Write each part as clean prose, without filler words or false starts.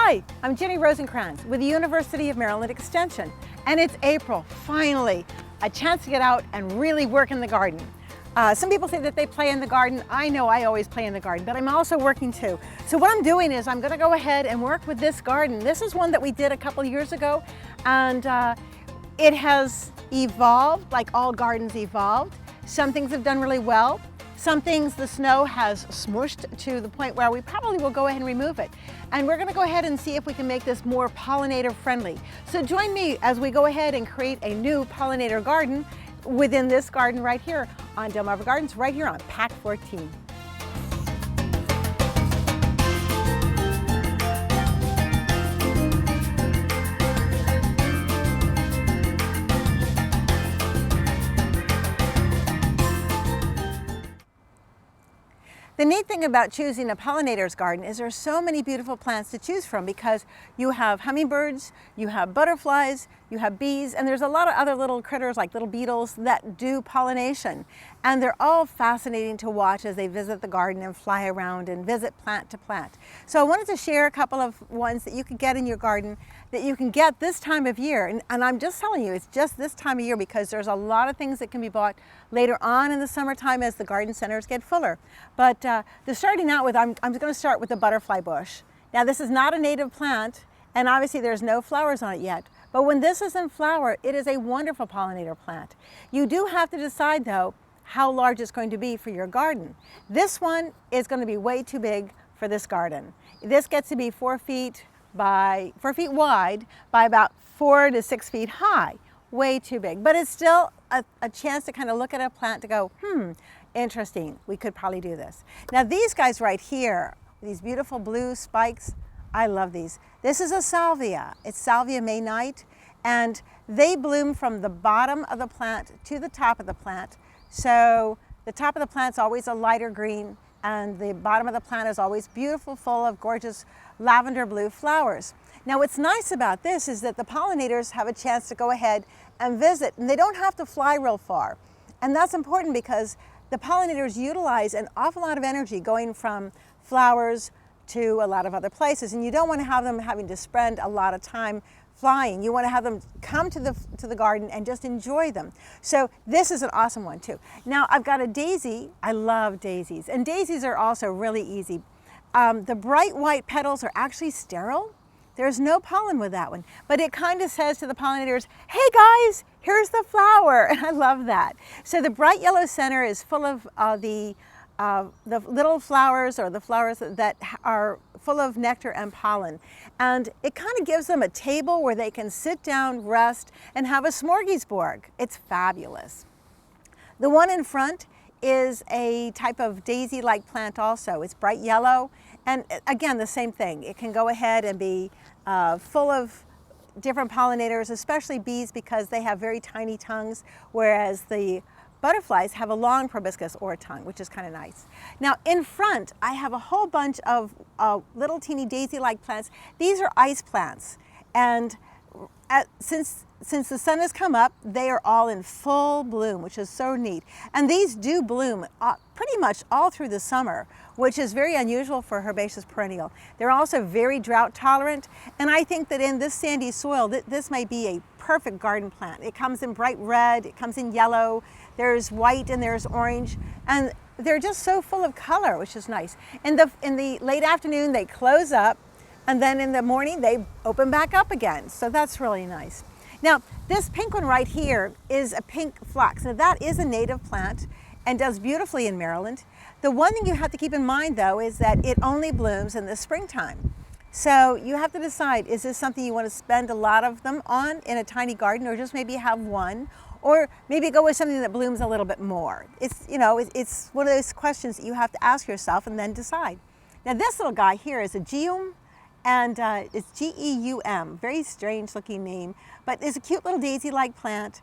Hi, I'm Ginny Rosencrantz with the University of Maryland Extension, and it's April, finally, a chance to get out and really work in the garden. Some people say that they play in the garden. I know I always play in the garden, but I'm also working too. So what I'm doing is I'm going to go ahead and work with this garden. This is one that we did a couple years ago, and it has evolved like all gardens evolved. Some things have done really well. Some things the snow has smushed to the point where we probably will go ahead and remove it. And we're going to go ahead and see if we can make this more pollinator friendly. So join me as we go ahead and create a new pollinator garden within this garden right here on Delmarva Gardens, right here on Pack 14. The neat thing about choosing a pollinator's garden is there's so many beautiful plants to choose from because you have hummingbirds, you have butterflies, you have bees, and there's a lot of other little critters like little beetles that do pollination. And they're all fascinating to watch as they visit the garden and fly around and visit plant to plant. So I wanted to share a couple of ones that you can get in your garden that you can get this time of year. And I'm just telling you, it's just this time of year because there's a lot of things that can be bought later on in the summertime as the garden centers get fuller. But starting out with, I'm going to start with the butterfly bush. Now this is not a native plant, and obviously there's no flowers on it yet. But when this is in flower, it is a wonderful pollinator plant. You do have to decide though how large it's going to be for your garden. This one is going to be way too big for this garden. This gets to be 4 feet wide by about 4 to 6 feet high. Way too big, but it's still a chance to kind of look at a plant to go, interesting, we could probably do this. Now these guys right here, these beautiful blue spikes, I love these. This is a salvia. It's Salvia May Night, and they bloom from the bottom of the plant to the top of the plant. So the top of the plant's always a lighter green, and the bottom of the plant is always beautiful, full of gorgeous lavender blue flowers. Now what's nice about this is that the pollinators have a chance to go ahead and visit, and they don't have to fly real far. And that's important because the pollinators utilize an awful lot of energy going from flowers to a lot of other places, and you don't want to have them having to spend a lot of time flying. You want to have them come to the garden and just enjoy them. So this is an awesome one too. Now I've got a daisy. I love daisies, and daisies are also really easy. The bright white petals are actually sterile. There's no pollen with that one, but it kind of says to the pollinators, hey guys, here's the flower, and I love that. So the bright yellow center is full of the little flowers, or the flowers that are full of nectar and pollen. And it kind of gives them a table where they can sit down, rest, and have a smorgasbord. It's fabulous. The one in front is a type of daisy-like plant also. It's bright yellow, and again, the same thing. It can go ahead and be full of different pollinators, especially bees, because they have very tiny tongues, whereas the butterflies have a long proboscis or a tongue, which is kind of nice. Now in front, I have a whole bunch of little teeny daisy-like plants. These are ice plants, and since the sun has come up, they are all in full bloom, which is so neat. And these do bloom pretty much all through the summer, which is very unusual for herbaceous perennial. They're also very drought tolerant, and I think that in this sandy soil, this may be a perfect garden plant. It comes in bright red, it comes in yellow, there's white and there's orange, and they're just so full of color, which is nice. In the late afternoon, they close up, and then in the morning, they open back up again. So that's really nice. Now, this pink one right here is a pink phlox. Now that is a native plant and does beautifully in Maryland. The one thing you have to keep in mind though is that it only blooms in the springtime. So you have to decide, is this something you want to spend a lot of them on in a tiny garden, or just maybe have one, or maybe go with something that blooms a little bit more? It's, you know, it's one of those questions that you have to ask yourself and then decide. Now this little guy here is a geum, and it's G-E-U-M, very strange looking name, but it's a cute little daisy-like plant.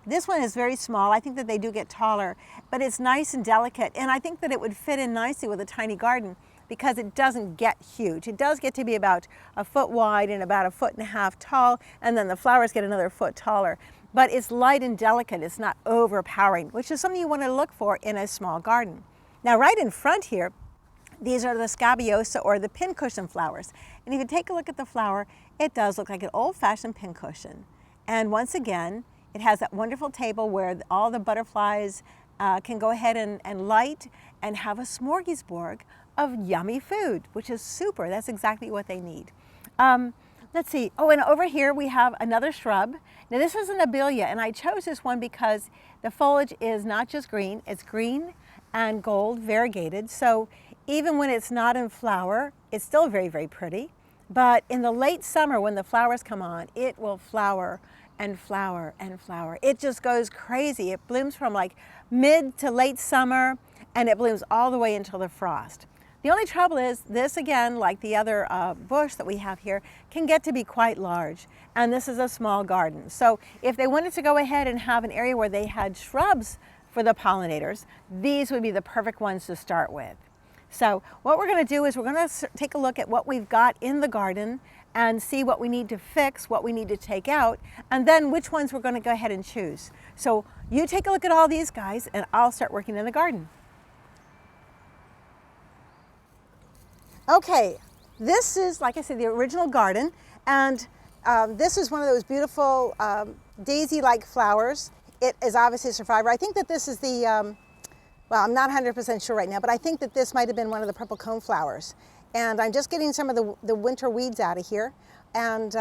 This one is very small. I think that they do get taller, but it's nice and delicate, and I think that it would fit in nicely with a tiny garden because it doesn't get huge. It does get to be about a foot wide and about 1.5 feet tall, and then the flowers get another foot taller. But it's light and delicate. It's not overpowering, which is something you want to look for in a small garden. Now right in front here, These are the scabiosa or the pincushion flowers. And if you take a look at the flower, it does look like an old-fashioned pincushion. And once again, it has that wonderful table where all the butterflies can go ahead and light and have a smorgasbord of yummy food, which is super. That's exactly what they need. Let's see. Oh, and over here we have another shrub. Now this is an abelia, and I chose this one because the foliage is not just green, it's green and gold variegated. So even when it's not in flower, it's still very, very pretty. But in the late summer when the flowers come on, it will flower and flower and flower. It just goes crazy. It blooms from like mid to late summer, and it blooms all the way until the frost. The only trouble is this, again, like the other bush that we have here, can get to be quite large. And this is a small garden. So if they wanted to go ahead and have an area where they had shrubs for the pollinators, these would be the perfect ones to start with. So what we're going to do is we're going to take a look at what we've got in the garden and see what we need to fix, what we need to take out, and then which ones we're going to go ahead and choose. So you take a look at all these guys and I'll start working in the garden. Okay, this is, like I said, the original garden, and this is one of those beautiful daisy-like flowers. It is obviously a survivor. I think that this is the, well, I'm not 100% sure right now, but I think that this might have been one of the purple cone flowers. And I'm just getting some of the winter weeds out of here. And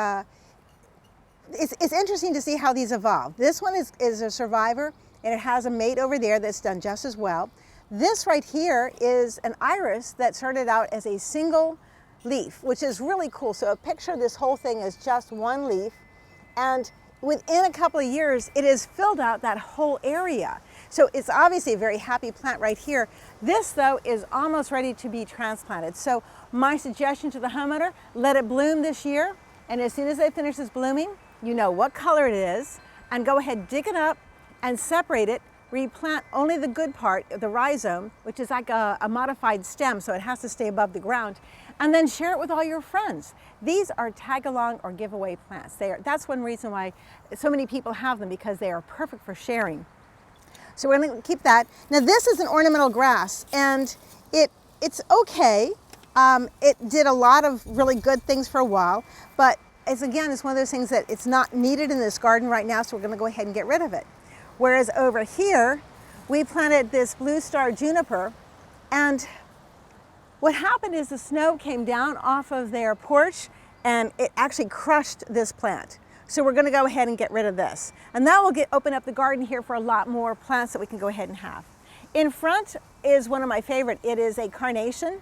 it's interesting to see how these evolve. This one is a survivor, and it has a mate over there that's done just as well. This right here is an iris that started out as a single leaf, which is really cool. So picture this whole thing as just one leaf, and within a couple of years, it has filled out that whole area. So it's obviously a very happy plant right here. This, though, is almost ready to be transplanted. So my suggestion to the homeowner, let it bloom this year, and as soon as it finishes blooming, you know what color it is, and go ahead, dig it up and separate it. Replant only the good part, the rhizome, which is like a modified stem, so it has to stay above the ground, and then share it with all your friends. These are tag-along or giveaway plants. That's one reason why so many people have them, because they are perfect for sharing. So we're going to keep that. Now this is an ornamental grass, and it's okay. It did a lot of really good things for a while, but it's one of those things that it's not needed in this garden right now, so we're going to go ahead and get rid of it. Whereas over here, we planted this blue star juniper, and what happened is the snow came down off of their porch and it actually crushed this plant. So we're going to go ahead and get rid of this. And that will open up the garden here for a lot more plants that we can go ahead and have. In front is one of my favorite. It is a carnation,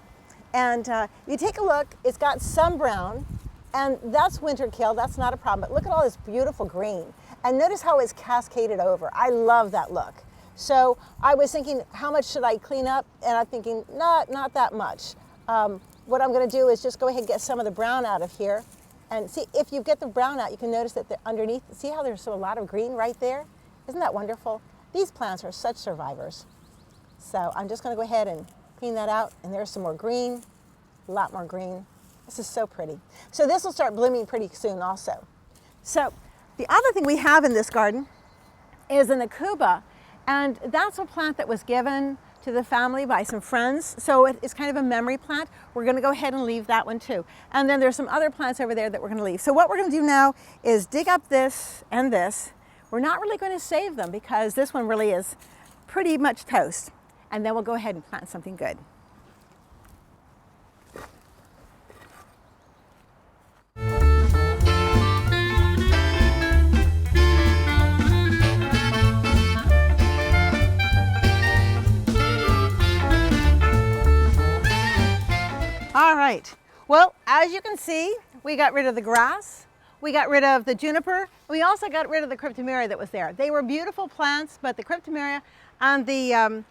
and you take a look, it's got some brown, and that's winter kill, that's not a problem, but look at all this beautiful green. And notice how it's cascaded over. I love that look. So I was thinking, how much should I clean up? And I'm thinking, not that much. What I'm gonna do is just go ahead and get some of the brown out of here. And see, if you get the brown out, you can notice that underneath, see how there's a lot of green right there? Isn't that wonderful? These plants are such survivors. So I'm just gonna go ahead and clean that out, and there's some more green, a lot more green. This is so pretty. So this will start blooming pretty soon also. So the other thing we have in this garden is an aucuba, and that's a plant that was given to the family by some friends. So it's kind of a memory plant. We're gonna go ahead and leave that one too. And then there's some other plants over there that we're gonna leave. So what we're gonna do now is dig up this and this. We're not really gonna save them because this one really is pretty much toast. And then we'll go ahead and plant something good. All right, well, as you can see, we got rid of the grass, we got rid of the juniper, we also got rid of the cryptomeria that was there. They were beautiful plants, but the cryptomeria and the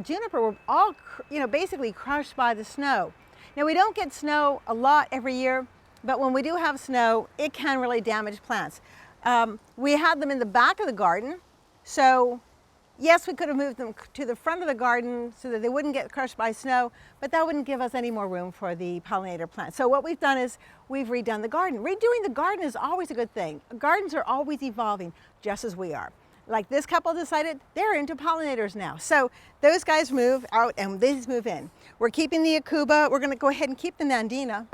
juniper were all, basically crushed by the snow. Now, we don't get snow a lot every year, but when we do have snow, it can really damage plants. We had them in the back of the garden, so yes, we could have moved them to the front of the garden so that they wouldn't get crushed by snow, but that wouldn't give us any more room for the pollinator plants. So what we've done is we've redone the garden. Redoing the garden is always a good thing. Gardens are always evolving, just as we are. like this couple decided they're into pollinators now. So those guys move out and these move in. We're keeping the Akuba. We're going to go ahead and keep the Nandina.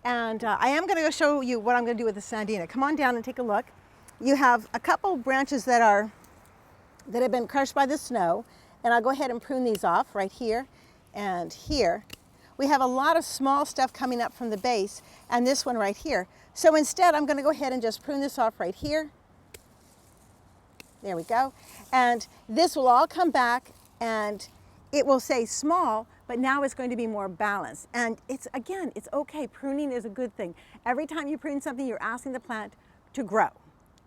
And I am going to go show you what I'm going to do with the Nandina. Come on down and take a look. You have a couple branches that have been crushed by the snow. And I'll go ahead and prune these off right here and here. We have a lot of small stuff coming up from the base and this one right here. So instead, I'm going to go ahead and just prune this off right here. There we go. And this will all come back and it will stay small, but now it's going to be more balanced. And it's okay. Pruning is a good thing. Every time you prune something, you're asking the plant to grow,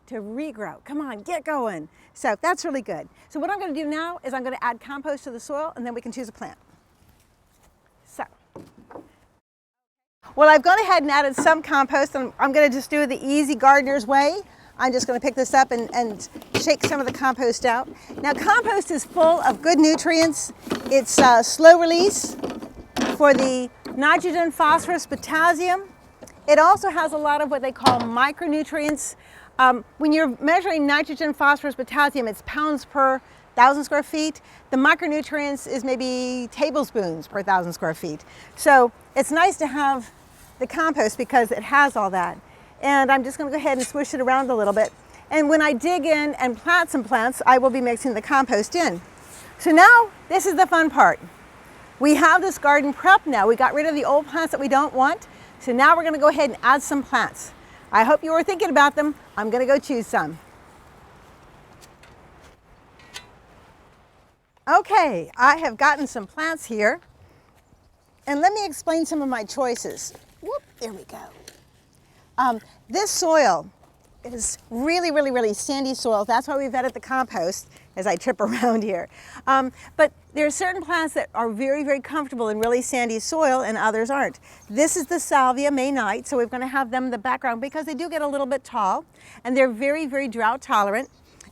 to regrow. Come on, get going. So that's really good. So what I'm going to do now is I'm going to add compost to the soil and then we can choose a plant. So, well, I've gone ahead and added some compost and I'm going to just do it the easy gardener's way. I'm just going to pick this up and shake some of the compost out. Now, compost is full of good nutrients. It's slow release for the nitrogen, phosphorus, potassium. It also has a lot of what they call micronutrients. When you're measuring nitrogen, phosphorus, potassium, it's pounds per 1,000 square feet. The micronutrients is maybe tablespoons per 1,000 square feet. So it's nice to have the compost because it has all that. And I'm just going to go ahead and swish it around a little bit. And when I dig in and plant some plants, I will be mixing the compost in. So now, this is the fun part. We have this garden prep now. We got rid of the old plants that we don't want. So now we're going to go ahead and add some plants. I hope you were thinking about them. I'm going to go choose some. Okay, I have gotten some plants here. And let me explain some of my choices. Whoop, there we go. This soil is really sandy soil. That's why we've added the compost as I trip around here. But there are certain plants that are very comfortable in really sandy soil and others aren't. This is the Salvia May Night, so we're going to have them in the background because they do get a little bit tall and they're very drought tolerant.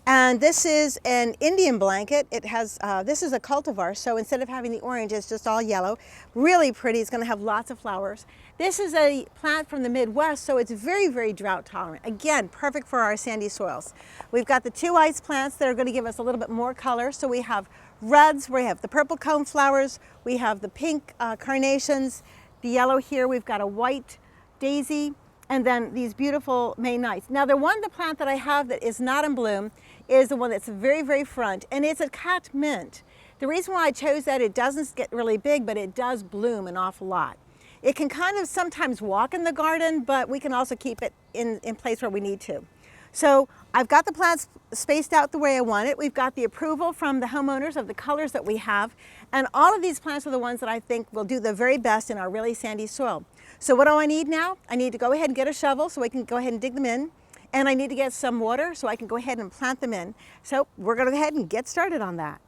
And this is an Indian blanket. It has, this is a cultivar, so instead of having the orange, it's just all yellow. Really pretty, it's gonna have lots of flowers. This is a plant from the Midwest, so it's very drought tolerant. Again, perfect for our sandy soils. We've got the two ice plants that are gonna give us a little bit more color. So we have reds, we have the purple cone flowers, we have the pink carnations, the yellow here, we've got a white daisy, and then these beautiful May Nights. Now the plant that I have that is not in bloom is the one that's very front, and it's a cat mint. The reason why I chose that, it doesn't get really big, but it does bloom an awful lot. It can kind of sometimes walk in the garden, but we can also keep it in place where we need to. So I've got the plants spaced out the way I want it. We've got the approval from the homeowners of the colors that we have, and all of these plants are the ones that I think will do the very best in our really sandy soil. So what do I need now? I need to go ahead and get a shovel so we can go ahead and dig them in. And I need to get some water so I can go ahead and plant them in. So we're going to go ahead and get started on that.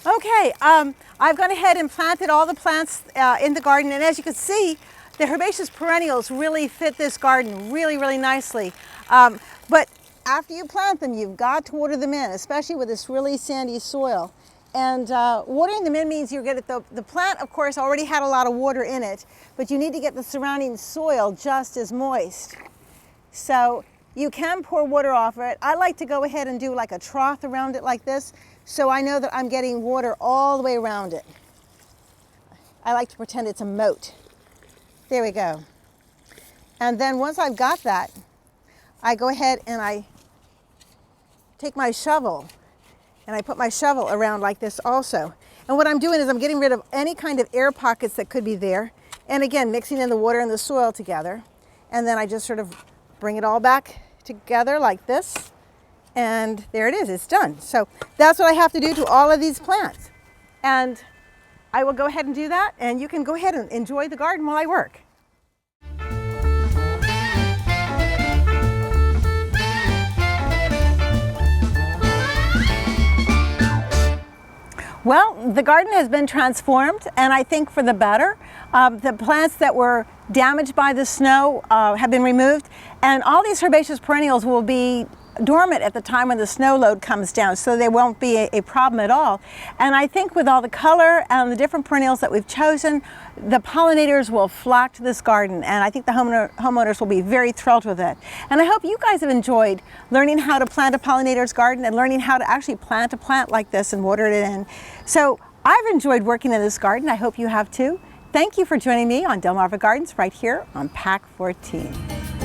Okay, I've gone ahead and planted all the plants in the garden, and as you can see, the herbaceous perennials really fit this garden really nicely. But after you plant them, you've got to water them in, especially with this really sandy soil. And watering them in means you get the plant, of course, already had a lot of water in it, but you need to get the surrounding soil just as moist. So you can pour water off it. I like to go ahead and do like a trough around it like this, so I know that I'm getting water all the way around it. I like to pretend it's a moat. There we go. And then once I've got that, I go ahead and I take my shovel and I put my shovel around like this also. And what I'm doing is I'm getting rid of any kind of air pockets that could be there. And again, mixing in the water and the soil together. And then I just sort of bring it all back together like this. And there it is, it's done. So that's what I have to do to all of these plants. And I will go ahead and do that, and you can go ahead and enjoy the garden while I work. Well, the garden has been transformed, and I think for the better. The plants that were damaged by the snow have been removed, and all these herbaceous perennials will be dormant at the time when the snow load comes down, so they won't be a problem at all. And I think with all the color and the different perennials that we've chosen, the pollinators will flock to this garden, and I think the homeowners will be very thrilled with it. And I hope you guys have enjoyed learning how to plant a pollinator's garden and learning how to actually plant a plant like this and water it in. So I've enjoyed working in this garden. I hope you have too. Thank you for joining me on Delmarva Gardens right here on Pack 14.